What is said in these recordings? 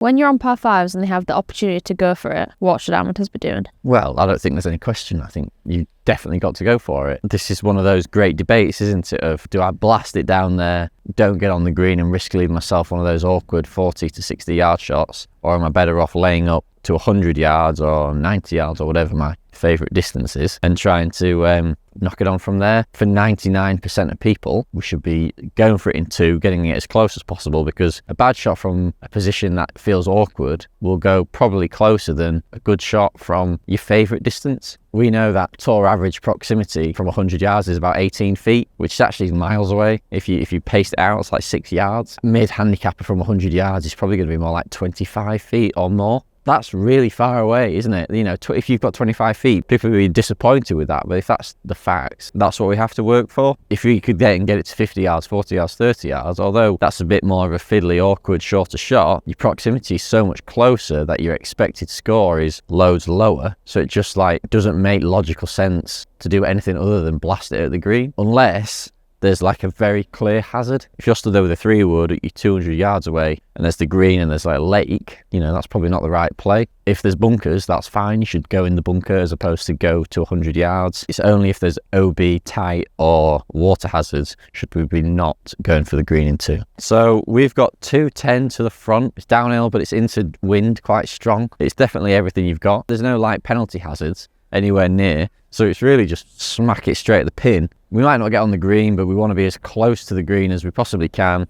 When you're on par fives and they have the opportunity to go for it, what should amateurs be doing? Well, I don't think there's any question. I think you definitely got to go for it. This is one of those great debates, isn't it, of do I blast it down there, don't get on the green and risk leaving myself one of those awkward 40 to 60 yard shots, or am I better off laying up to 100 yards or 90 yards or whatever my favourite distance is and trying to knock it on from there? For 99% of people, we should be going for it in two, getting it as close as possible, because a bad shot from a position that feels awkward will go probably closer than a good shot from your favourite distance. We know that tour average proximity from 100 yards is about 18 feet, which is actually miles away. If you pace it out, it's like 6 yards. Mid-handicapper from 100 yards is probably going to be more like 25 feet or more. That's really far away, isn't it? You know, if you've got 25 feet, people will be disappointed with that. But if that's the facts, that's what we have to work for. If you could get it to 50 yards, 40 yards, 30 yards, although that's a bit more of a fiddly, awkward, shorter shot, your proximity is so much closer that your expected score is loads lower. So it just doesn't make logical sense to do anything other than blast it at the green, unless there's like a very clear hazard. If you're stood there with a 3-wood at you 200 yards away and there's the green and there's like a lake, that's probably not the right play. If there's bunkers, that's fine. You should go in the bunker as opposed to go to 100 yards. It's only if there's OB, tight or water hazards should we be not going for the green in two. So we've got 210 to the front. It's downhill, but it's into wind quite strong. It's definitely everything you've got. There's no penalty hazards anywhere near. So it's really just smack it straight at the pin. We might not get on the green, but we want to be as close to the green as we possibly can.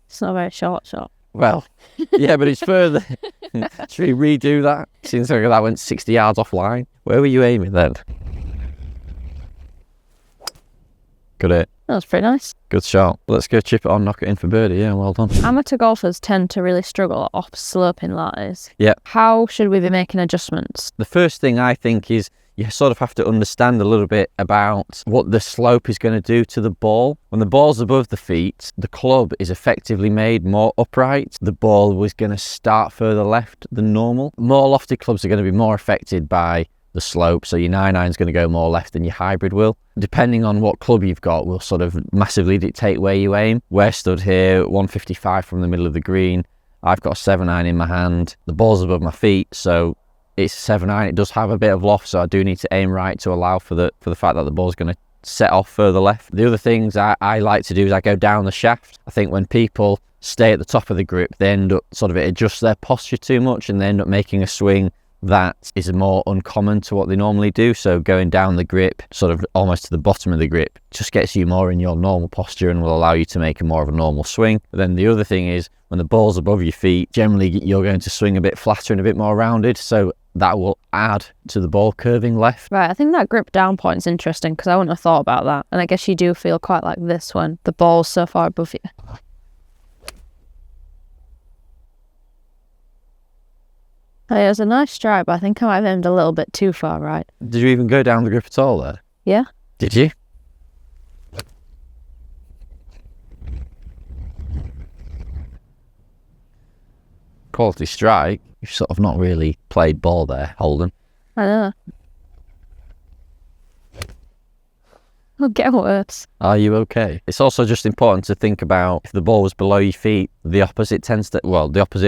It's not a very short shot. Well, yeah, but it's further. Should we redo that? Seems like that went 60 yards offline. Where were you aiming then? Got it. That was pretty nice. Good shot. Let's go chip it on, knock it in for birdie. Yeah, well done. Amateur golfers tend to really struggle at off-sloping lies. Yeah. How should we be making adjustments? The first thing I think is you sort of have to understand a little bit about what the slope is going to do to the ball. When the ball's above the feet, the club is effectively made more upright. The ball was going to start further left than normal. More lofty clubs are going to be more affected by the slope, so your 9-iron is going to go more left than your hybrid will. Depending on what club you've got will sort of massively dictate where you aim. We're stood here 155 from the middle of the green. I've got a 7-iron in my hand. The ball's above my feet, so it's a 7-iron. It does have a bit of loft, so I do need to aim right to allow for the fact that the ball's going to set off further left. The other things I like to do is I go down the shaft. I think when people stay at the top of the grip, they end up it adjusts their posture too much and they end up making a swing that is more uncommon to what they normally do. So going down the grip, sort of almost to the bottom of the grip, just gets you more in your normal posture and will allow you to make a more of a normal swing. But then the other thing is when the ball's above your feet, generally you're going to swing a bit flatter and a bit more rounded. So that will add to the ball curving left. Right, I think that grip down point is interesting because I wouldn't have thought about that. And I guess you do feel quite like this when the ball's so far above you. It was a nice strike, but I think I might have aimed a little bit too far right. Did you even go down the grip at all there? Yeah. Did you? Quality strike. You've sort of not really played ball there, Holden. I know. It'll get worse. Are you okay? It's also just important to think about if the ball was below your feet, the opposite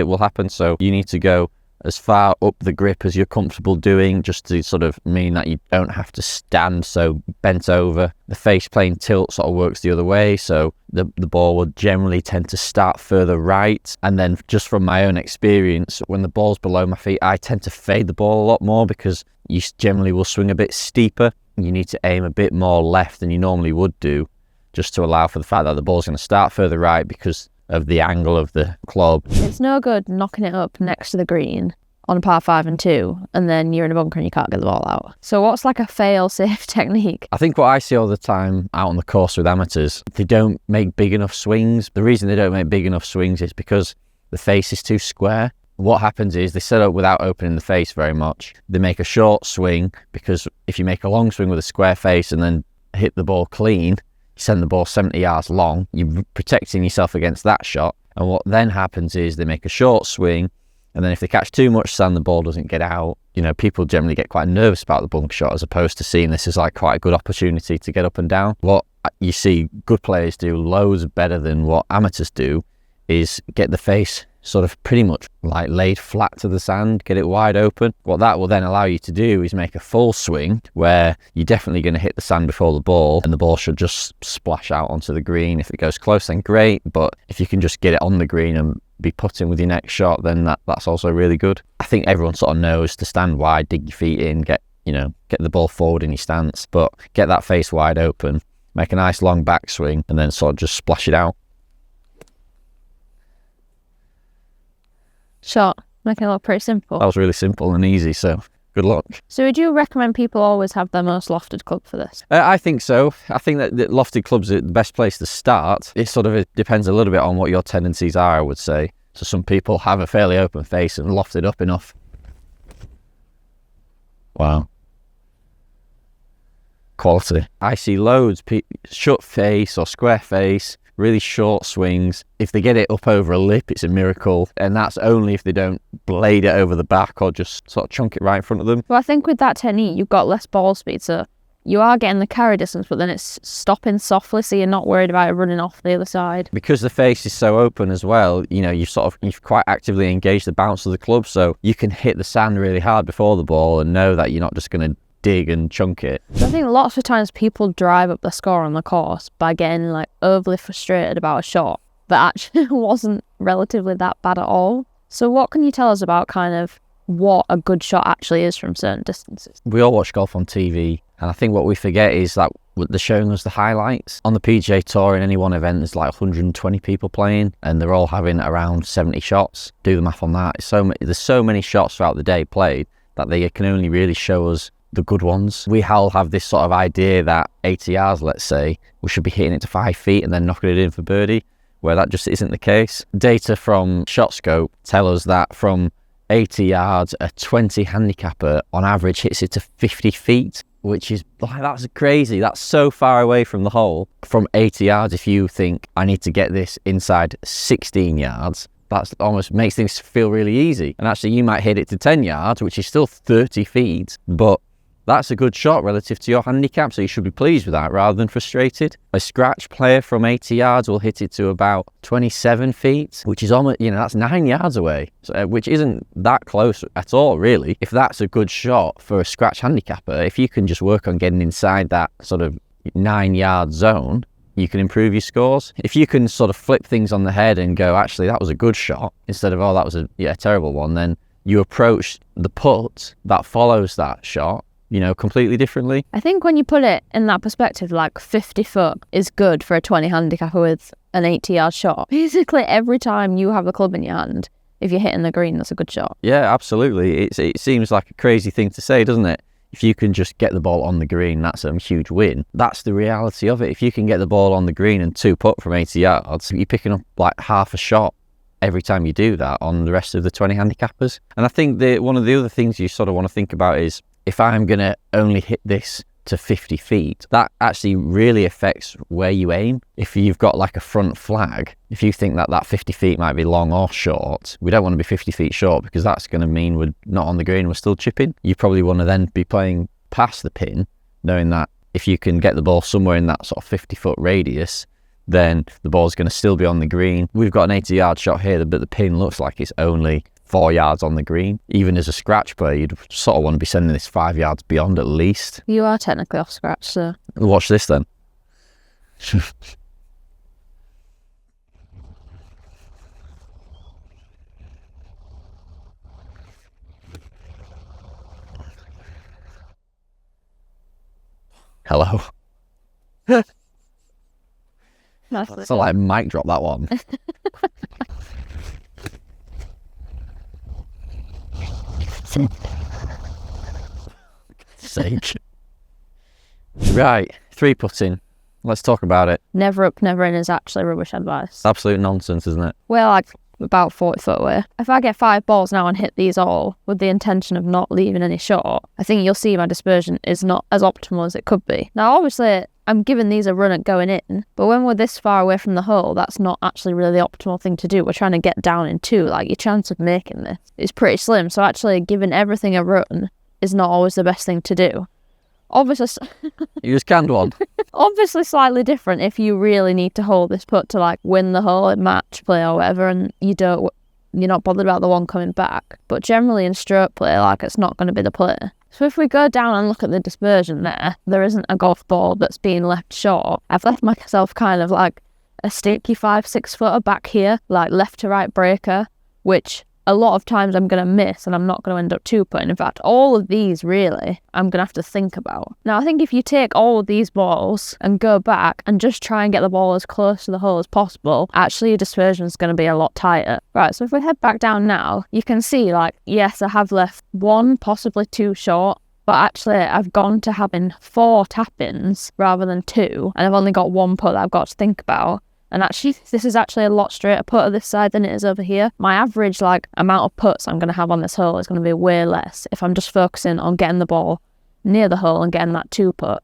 will happen. So you need to go as far up the grip as you're comfortable doing, just to sort of mean that you don't have to stand so bent over. The face plane tilt sort of works the other way, so the ball will generally tend to start further right. And then just from my own experience, when the ball's below my feet, I tend to fade the ball a lot more because you generally will swing a bit steeper. You need to aim a bit more left than you normally would do, just to allow for the fact that the ball's going to start further right because of the angle of the club. It's no good knocking it up next to the green on par 5 and 2 and then you're in a bunker and you can't get the ball out. So what's like a fail-safe technique? I think what I see all the time out on the course with amateurs, they don't make big enough swings. The reason they don't make big enough swings is because the face is too square. What happens is they set up without opening the face very much. They make a short swing because if you make a long swing with a square face and then hit the ball clean, send the ball 70 yards long, you're protecting yourself against that shot. And what then happens is they make a short swing, and then if they catch too much sand, the ball doesn't get out, people generally get quite nervous about the bunker shot as opposed to seeing this as like quite a good opportunity to get up and down. What you see good players do loads better than what amateurs do is get the face sort of pretty much like laid flat to the sand, get it wide open. What that will then allow you to do is make a full swing where you're definitely going to hit the sand before the ball, and the ball should just splash out onto the green. If it goes close, then great, but if you can just get it on the green and be putting with your next shot, then that's also really good. I think everyone sort of knows to stand wide, dig your feet in, get the ball forward in your stance, but get that face wide open, make a nice long backswing, and then sort of just splash it out. Shot, making it look pretty simple. That was really simple and easy, so good luck. So would you recommend people always have their most lofted club for this? I think so. I think that lofted clubs are the best place to start. It depends a little bit on what your tendencies are, I would say. So some people have a fairly open face and lofted up enough. Wow. Quality. I see loads, shut face or square face, really short swings. If they get it up over a lip, it's a miracle. And that's only if they don't blade it over the back or just sort of chunk it right in front of them. Well, I think with that technique, you've got less ball speed, so you are getting the carry distance, but then it's stopping softly, so you're not worried about it running off the other side. Because the face is so open as well, you've quite actively engaged the bounce of the club, so you can hit the sand really hard before the ball and know that you're not just going to dig and chunk it. So I think lots of times people drive up the score on the course by getting like overly frustrated about a shot that actually wasn't relatively that bad at all. So what can you tell us about kind of what a good shot actually is from certain distances? We all watch golf on TV, and I think what we forget is that they're showing us the highlights. On the PGA Tour, in any one event, there's like 120 people playing, and they're all having around 70 shots. Do the math on that. There's so many shots throughout the day played that they can only really show us the good ones. We all have this sort of idea that 80 yards, let's say, we should be hitting it to 5 feet and then knocking it in for birdie, where that just isn't the case. Data from ShotScope tell us that from 80 yards, a 20 handicapper on average hits it to 50 feet, which is that's crazy. That's so far away from the hole. From 80 yards, if you think I need to get this inside 16 yards, that almost makes things feel really easy. And actually you might hit it to 10 yards, which is still 30 feet, but that's a good shot relative to your handicap, so you should be pleased with that rather than frustrated. A scratch player from 80 yards will hit it to about 27 feet, which is almost, that's 9 yards away, which isn't that close at all, really. If that's a good shot for a scratch handicapper, if you can just work on getting inside that sort of 9-yard zone, you can improve your scores. If you can sort of flip things on the head and go, actually, that was a good shot, instead of, oh, that was a terrible one, then you approach the putt that follows that shot completely differently. I think when you put it in that perspective, like 50 foot is good for a 20 handicapper with an 80-yard shot. Basically, every time you have a club in your hand, if you're hitting the green, that's a good shot. Yeah, absolutely. It seems like a crazy thing to say, doesn't it? If you can just get the ball on the green, that's a huge win. That's the reality of it. If you can get the ball on the green and 2 putt from 80 yards, you're picking up like half a shot every time you do that on the rest of the 20 handicappers. And I think one of the other things you sort of want to think about is, if I'm going to only hit this to 50 feet, that actually really affects where you aim. If you've got like a front flag, if you think that 50 feet might be long or short, we don't want to be 50 feet short because that's going to mean we're not on the green, we're still chipping. You probably want to then be playing past the pin, knowing that if you can get the ball somewhere in that sort of 50-foot radius, then the ball's going to still be on the green. We've got an 80-yard shot here, but the pin looks like it's only 4 yards on the green. Even as a scratch player, you'd sort of want to be sending this 5 yards beyond at least. You are technically off scratch, so... Watch this then. Hello. That's like mic drop, that one. Sake. Right, 3-putting. Let's talk about it. Never up, never in is actually rubbish advice. Absolute nonsense, isn't it? We're like about 40 foot away. If I get 5 balls now and hit these all with the intention of not leaving any short, I think you'll see my dispersion is not as optimal as it could be. Now, obviously, I'm giving these a run at going in, but when we're this far away from the hole, that's not actually really the optimal thing to do. We're trying to get down in 2, like your chance of making this is pretty slim, so actually giving everything a run is not always the best thing to do. Obviously, You just canned one. obviously slightly different if you really need to hold this putt to like win the hole in match play or whatever, and you're not bothered about the one coming back. But generally in stroke play, like, it's not going to be the play. So if we go down and look at the dispersion there isn't a golf ball that's being left short. I've left myself kind of like a sticky 5-6 footer back here, like left to right breaker, which a lot of times I'm going to miss and I'm not going to end up 2-putting. In fact, all of these really I'm going to have to think about. Now, I think if you take all of these balls and go back and just try and get the ball as close to the hole as possible, actually your dispersion is going to be a lot tighter. Right, so if we head back down now, you can see, like, yes, I have left 1, possibly 2 short, but actually I've gone to having 4 tap-ins rather than 2, and I've only got 1 putt that I've got to think about. And actually, this is actually a lot straighter putt on this side than it is over here. My average, like, amount of putts I'm going to have on this hole is going to be way less if I'm just focusing on getting the ball near the hole and getting that 2 putt.